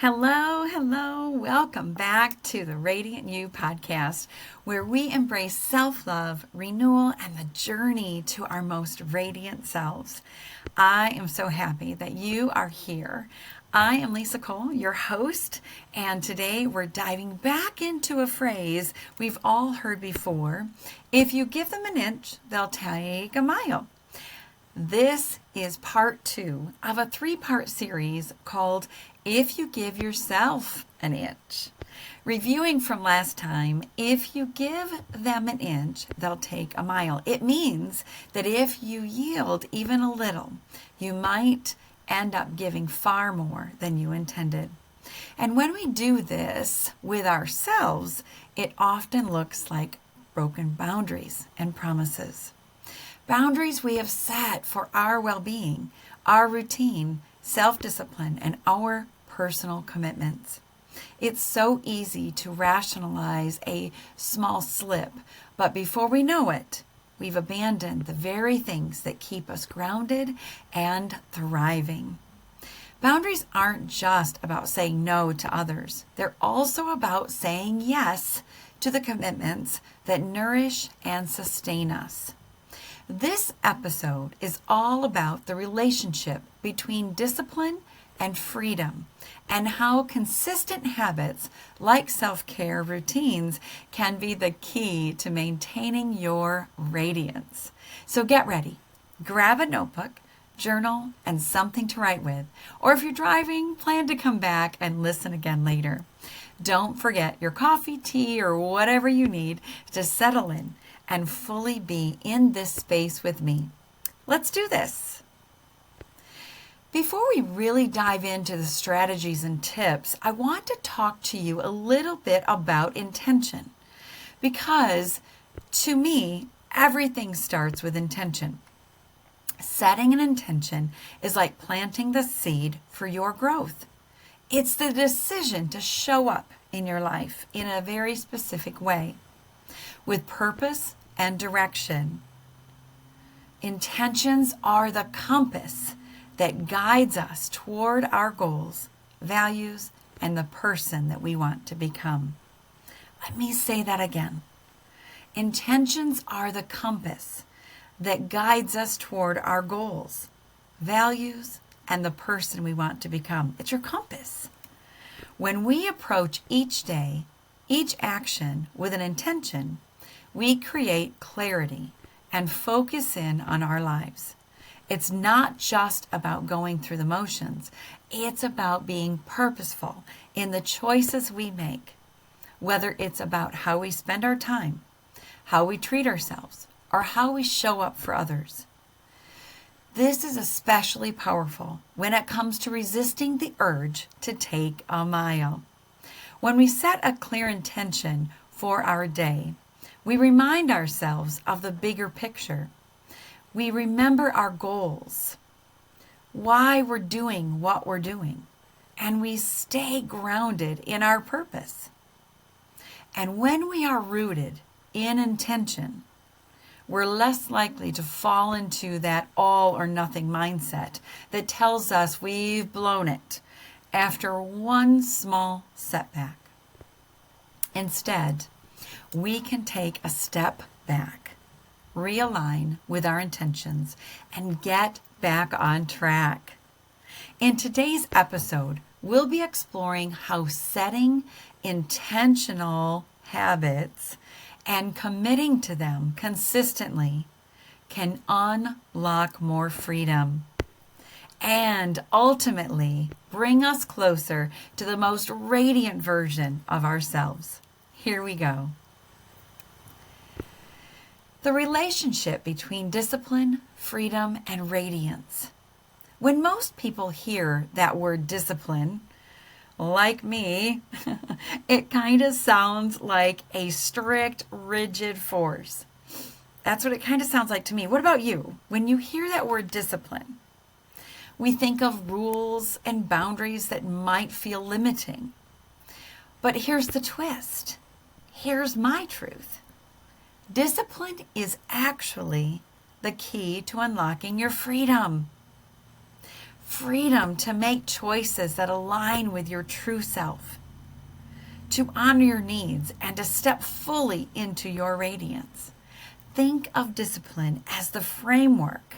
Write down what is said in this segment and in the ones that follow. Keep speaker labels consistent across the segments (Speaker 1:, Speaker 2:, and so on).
Speaker 1: Hello, hello. Welcome back to the Radiant You podcast, where we embrace self-love, renewal, and the journey to our most radiant selves. I am so happy that you are here. I am Lissa Cole, your host, and today we're diving back into a phrase we've all heard before. If you give them an inch, they'll take a mile. This is part 2 of a 3-part series called If You Give Yourself an Inch. Reviewing from last time, if you give them an inch, they'll take a mile. It means that if you yield even a little, you might end up giving far more than you intended. And when we do this with ourselves, it often looks like broken boundaries and promises. Boundaries we have set for our well-being, our routine, self-discipline, and our personal commitments. It's so easy to rationalize a small slip, but before we know it, we've abandoned the very things that keep us grounded and thriving. Boundaries aren't just about saying no to others. They're also about saying yes to the commitments that nourish and sustain us. This episode is all about the relationship between discipline and freedom, and how consistent habits like self-care routines can be the key to maintaining your radiance. So get ready. Grab a notebook, journal, and something to write with. Or if you're driving, plan to come back and listen again later. Don't forget your coffee, tea, or whatever you need to settle in and fully be in this space with me. Let's do this. Before we really dive into the strategies and tips, I want to talk to you a little bit about intention. Because to me, everything starts with intention. Setting an intention is like planting the seed for your growth. It's the decision to show up in your life in a very specific way, with purpose and direction. Intentions are the compass that guides us toward our goals, values, and the person that we want to become. Let me say that again. Intentions are the compass that guides us toward our goals, values, and the person we want to become. It's your compass. When we approach each day, each action with an intention, we create clarity and focus in on our lives. It's not just about going through the motions. It's about being purposeful in the choices we make, whether it's about how we spend our time, how we treat ourselves, or how we show up for others. This is especially powerful when it comes to resisting the urge to take a mile. When we set a clear intention for our day, we remind ourselves of the bigger picture. We remember our goals, why we're doing what we're doing, and we stay grounded in our purpose. And when we are rooted in intention, we're less likely to fall into that all or nothing mindset that tells us we've blown it after one small setback. Instead, we can take a step back, realign with our intentions, and get back on track. In today's episode, we'll be exploring how setting intentional habits and committing to them consistently can unlock more freedom and ultimately bring us closer to the most radiant version of ourselves. Here we go. The relationship between discipline, freedom, and radiance. When most people hear that word discipline, like me, it kind of sounds like a strict, rigid force. That's what it kind of sounds like to me. What about you? When you hear that word discipline, we think of rules and boundaries that might feel limiting. But here's the twist. Here's my truth. Discipline is actually the key to unlocking your freedom. freedom to make choices that align with your true self, to honor your needs, and to step fully into your radiance. Think of discipline as the framework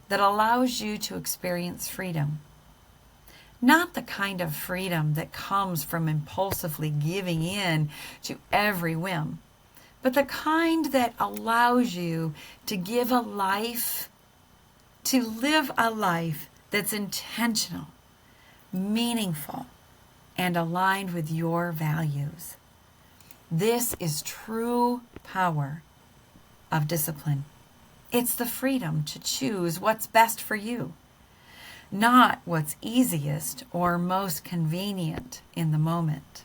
Speaker 1: that allows you to experience freedom. Not the kind of freedom that comes from impulsively giving in to every whim, but the kind that allows you to live a life that's intentional, meaningful, and aligned with your values. This is true power of discipline. It's the freedom to choose what's best for you, not what's easiest or most convenient in the moment.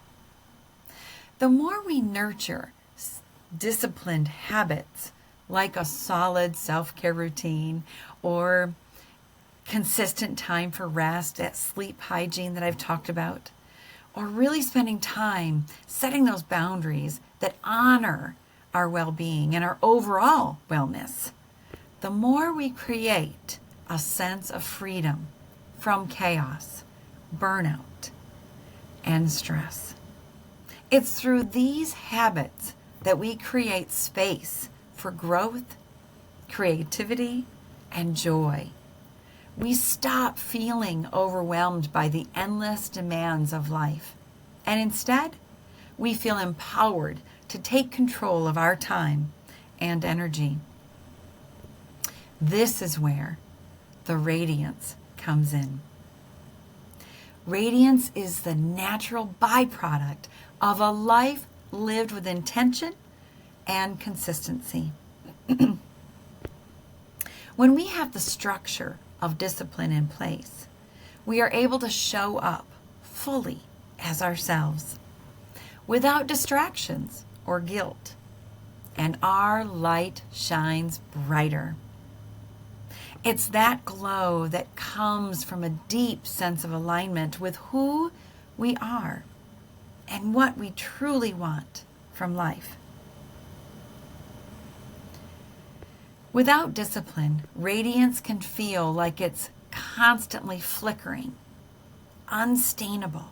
Speaker 1: The more we nurture disciplined habits like a solid self-care routine or consistent time for rest, that sleep hygiene that I've talked about, or really spending time setting those boundaries that honor our well-being and our overall wellness, the more we create a sense of freedom from chaos, burnout, and stress. It's through these habits that we create space for growth, creativity, and joy. We stop feeling overwhelmed by the endless demands of life, and instead, we feel empowered to take control of our time and energy. This is where the radiance comes in. Radiance is the natural byproduct of a life lived with intention and consistency. When we have the structure of discipline in place, we are able to show up fully as ourselves, without distractions or guilt, and our light shines brighter. It's that glow that comes from a deep sense of alignment with who we are and what we truly want from life. Without discipline, radiance can feel like it's constantly flickering, unsustainable,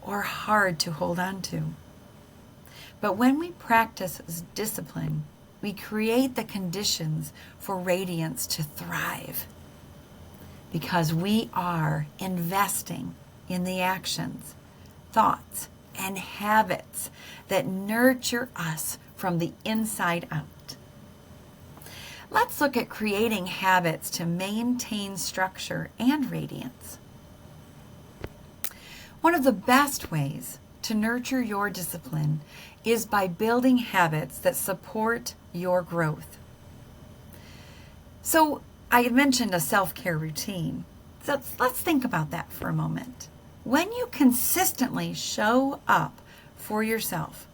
Speaker 1: or hard to hold on to. But when we practice discipline, we create the conditions for radiance to thrive, because we are investing in the actions, thoughts, and habits that nurture us from the inside out. Let's look at creating habits to maintain structure and radiance. One of the best ways to nurture your discipline is by building habits that support your growth. So I mentioned a self-care routine. So let's think about that for a moment. When you consistently show up for yourself,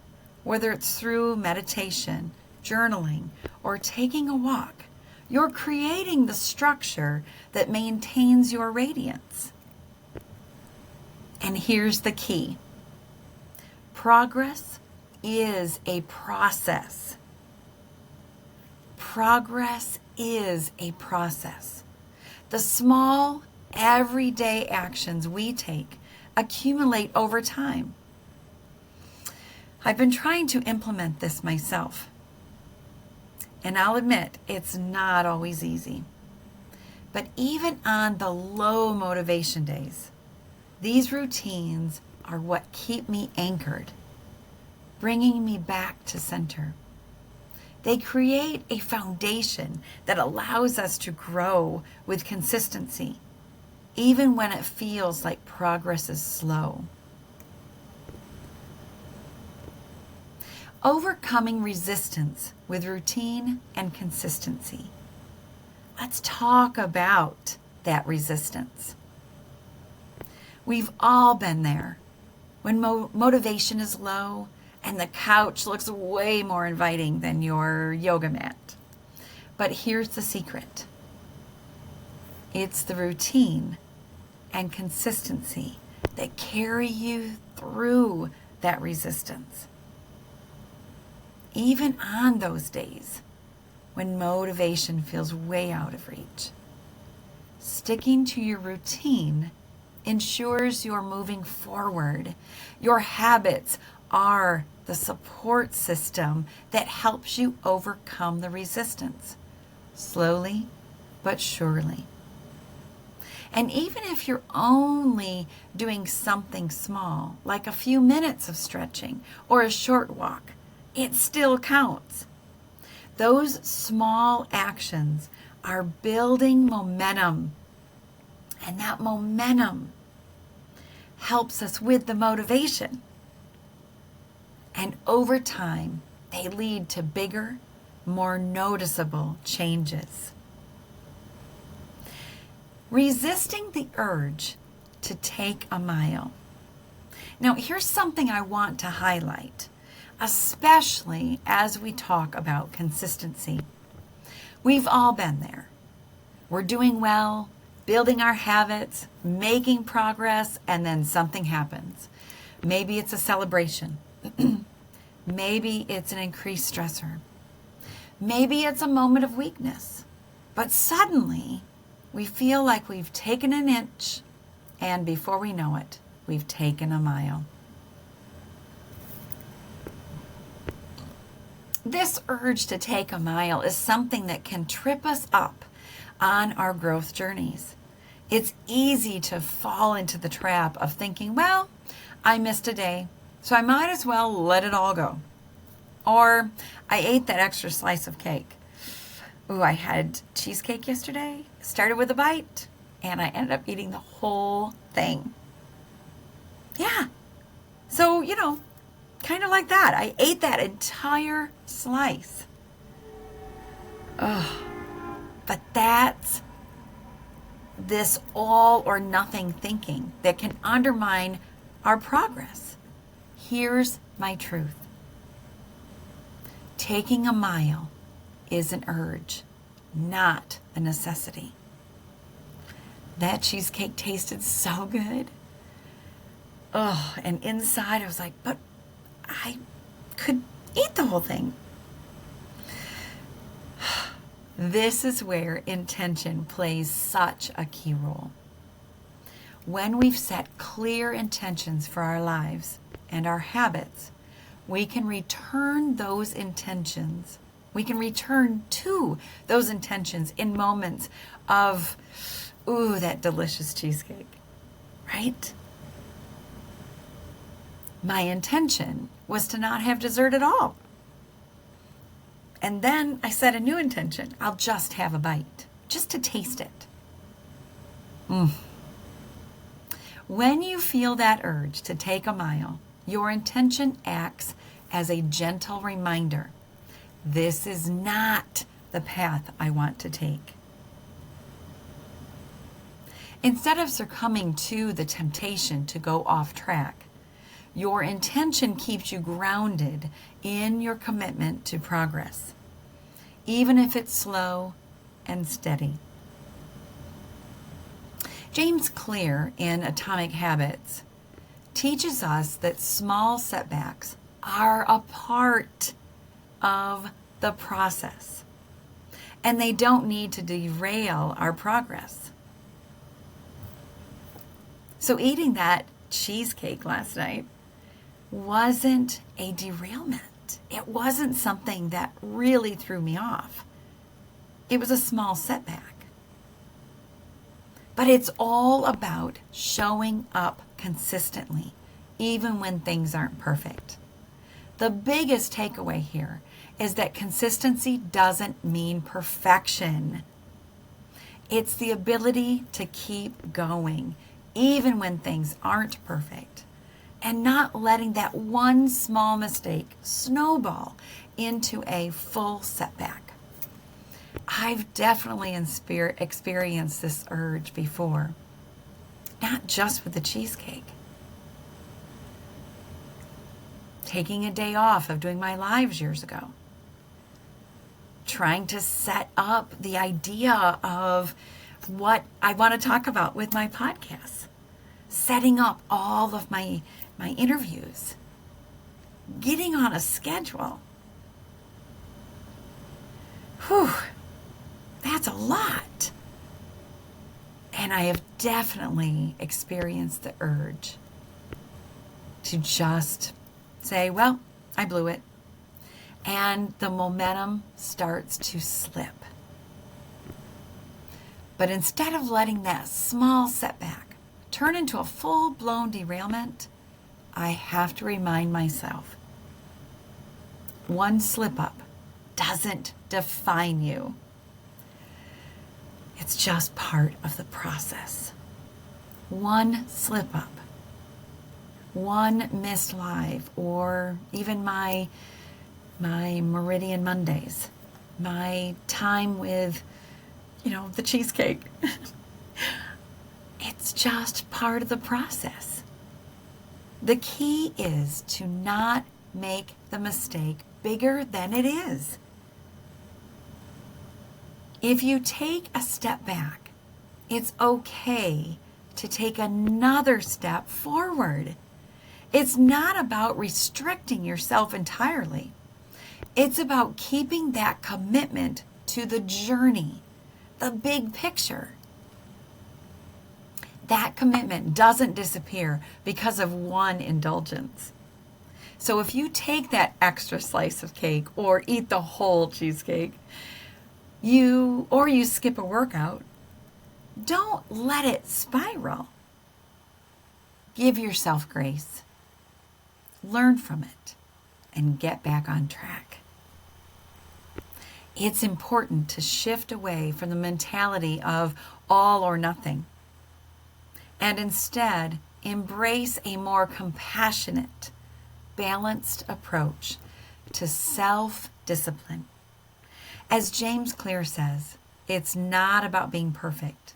Speaker 1: whether it's through meditation, journaling, or taking a walk, you're creating the structure that maintains your radiance. And here's the key. Progress is a process. Progress is a process. The small, everyday actions we take accumulate over time. I've been trying to implement this myself, and I'll admit it's not always easy. But even on the low motivation days, these routines are what keep me anchored, bringing me back to center. They create a foundation that allows us to grow with consistency, even when it feels like progress is slow. Overcoming resistance with routine and consistency. Let's talk about that resistance. We've all been there when motivation is low and the couch looks way more inviting than your yoga mat. But here's the secret. It's the routine and consistency that carry you through that resistance. Even on those days when motivation feels way out of reach. Sticking to your routine ensures you're moving forward. Your habits are the support system that helps you overcome the resistance, slowly but surely. And even if you're only doing something small, like a few minutes of stretching or a short walk, it still counts. Those small actions are building momentum, and that momentum helps us with the motivation. And over time, they lead to bigger, more noticeable changes. Resisting the urge to take a mile. Now, here's something I want to highlight, especially as we talk about consistency. We've all been there. We're doing well, building our habits, making progress, and then something happens. Maybe it's a celebration. Maybe it's an increased stressor. Maybe it's a moment of weakness. But suddenly, we feel like we've taken an inch, and before we know it, we've taken a mile. This urge to take a mile is something that can trip us up on our growth journeys. It's easy to fall into the trap of thinking, well, I missed a day, so I might as well let it all go. Or I ate that extra slice of cake. Ooh, I had cheesecake yesterday. Started with a bite, and I ended up eating the whole thing. Yeah. So, kind of like that. I ate that entire slice. Ugh. But that's this all or nothing thinking that can undermine our progress. Here's my truth. Taking a mile is an urge, not a necessity. That cheesecake tasted so good. Oh, and inside I was like, but I could eat the whole thing. This is where intention plays such a key role. When we've set clear intentions for our lives and our habits, we can return those intentions. We can return to those intentions in moments of, ooh, that delicious cheesecake, right? My intention was to not have dessert at all. And then I set a new intention. I'll just have a bite, just to taste it. When you feel that urge to take a mile, your intention acts as a gentle reminder. This is not the path I want to take. Instead of succumbing to the temptation to go off track, your intention keeps you grounded in your commitment to progress, even if it's slow and steady. James Clear in Atomic Habits teaches us that small setbacks are a part of the process, and they don't need to derail our progress. So eating that cheesecake last night wasn't a derailment. It wasn't something that really threw me off. It was a small setback. But it's all about showing up consistently, even when things aren't perfect. The biggest takeaway here is that consistency doesn't mean perfection. It's the ability to keep going, even when things aren't perfect, and not letting that one small mistake snowball into a full setback. I've definitely experienced this urge before, not just with the cheesecake. Taking a day off of doing my lives years ago. Trying to set up the idea of what I want to talk about with my podcasts. Setting up all of my interviews. Getting on a schedule. Whew, that's a lot. And I have definitely experienced the urge to just say, well, I blew it. And the momentum starts to slip. But instead of letting that small setback turn into a full-blown derailment, I have to remind myself, one slip-up doesn't define you. It's just part of the process. One slip-up, one missed live, or even my Meridian Mondays, my time with, the cheesecake. It's just part of the process. The key is to not make the mistake bigger than it is. If you take a step back, it's okay to take another step forward. It's not about restricting yourself entirely. It's about keeping that commitment to the journey, the big picture. That commitment doesn't disappear because of one indulgence. So if you take that extra slice of cake or eat the whole cheesecake, you skip a workout, don't let it spiral. Give yourself grace. Learn from it and get back on track. It's important to shift away from the mentality of all or nothing and instead embrace a more compassionate, balanced approach to self-discipline. As James Clear says, it's not about being perfect.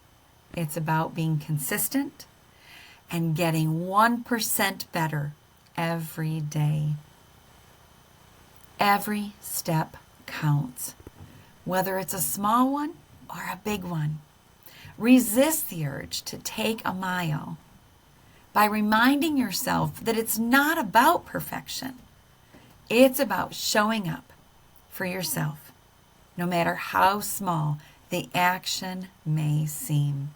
Speaker 1: It's about being consistent and getting 1% better every day. Every step counts, whether it's a small one or a big one. Resist the urge to take a mile by reminding yourself that it's not about perfection. It's about showing up for yourself, no matter how small the action may seem.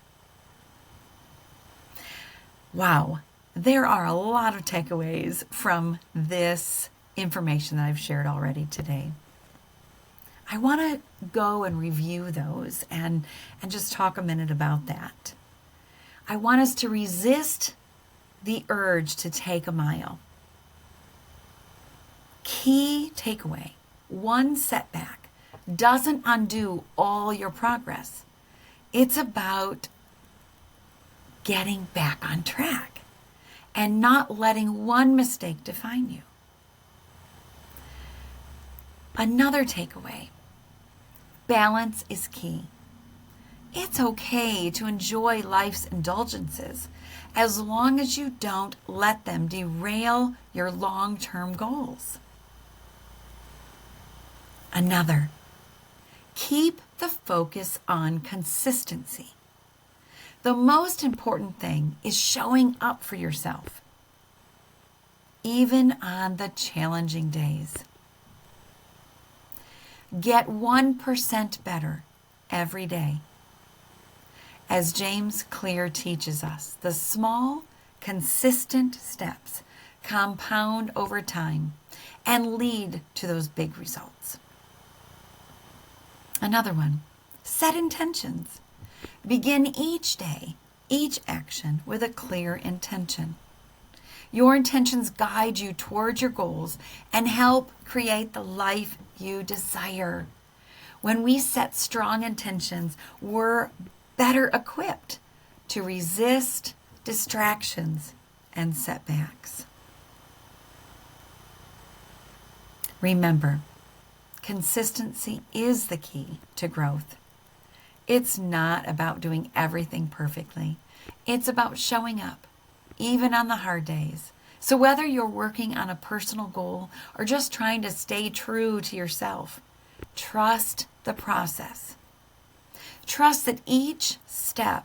Speaker 1: Wow, there are a lot of takeaways from this information that I've shared already today. I want to go and review those and just talk a minute about that. I want us to resist the urge to take a mile. Key takeaway: one setback doesn't undo all your progress. It's about getting back on track and not letting one mistake define you. Another takeaway: balance is key. It's okay to enjoy life's indulgences as long as you don't let them derail your long-term goals. Another: keep the focus on consistency. The most important thing is showing up for yourself, even on the challenging days. Get 1% better every day. As James Clear teaches us, the small, consistent steps compound over time and lead to those big results. Another one: set intentions. Begin each day, each action with a clear intention. Your intentions guide you towards your goals and help create the life you desire. When we set strong intentions, we're better equipped to resist distractions and setbacks. Remember, consistency is the key to growth. It's not about doing everything perfectly. It's about showing up, even on the hard days. So whether you're working on a personal goal or just trying to stay true to yourself, trust the process. Trust that each step,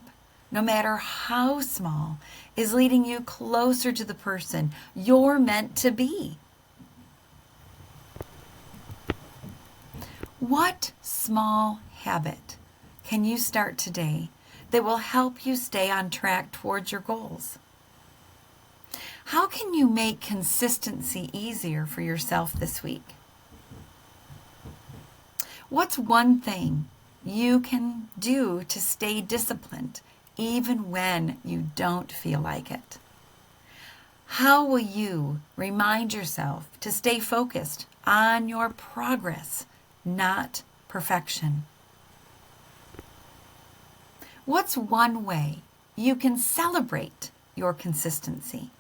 Speaker 1: no matter how small, is leading you closer to the person you're meant to be. What small habit can you start today that will help you stay on track towards your goals. How can you make consistency easier for yourself this week? What's one thing you can do to stay disciplined even when you don't feel like it? How will you remind yourself to stay focused on your progress, not perfection? What's one way you can celebrate your consistency,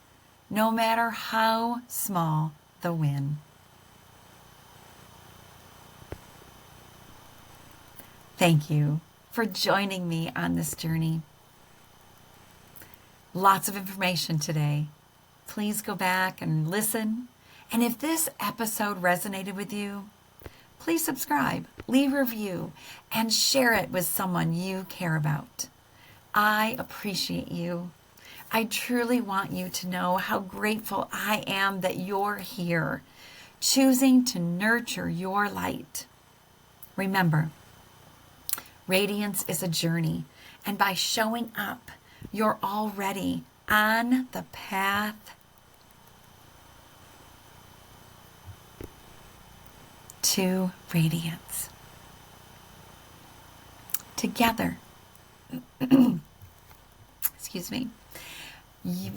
Speaker 1: no matter how small the win? Thank you for joining me on this journey. Lots of information today. Please go back and listen. And if this episode resonated with you, please subscribe, leave a review, and share it with someone you care about. I appreciate you. I truly want you to know how grateful I am that you're here, choosing to nurture your light. Remember, radiance is a journey, and by showing up, you're already on the path to radiance. Together, excuse me,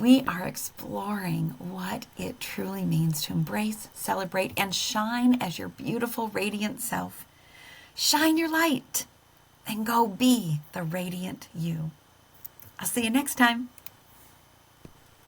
Speaker 1: we are exploring what it truly means to embrace, celebrate, and shine as your beautiful, radiant self. Shine your light and go be the radiant you. I'll see you next time.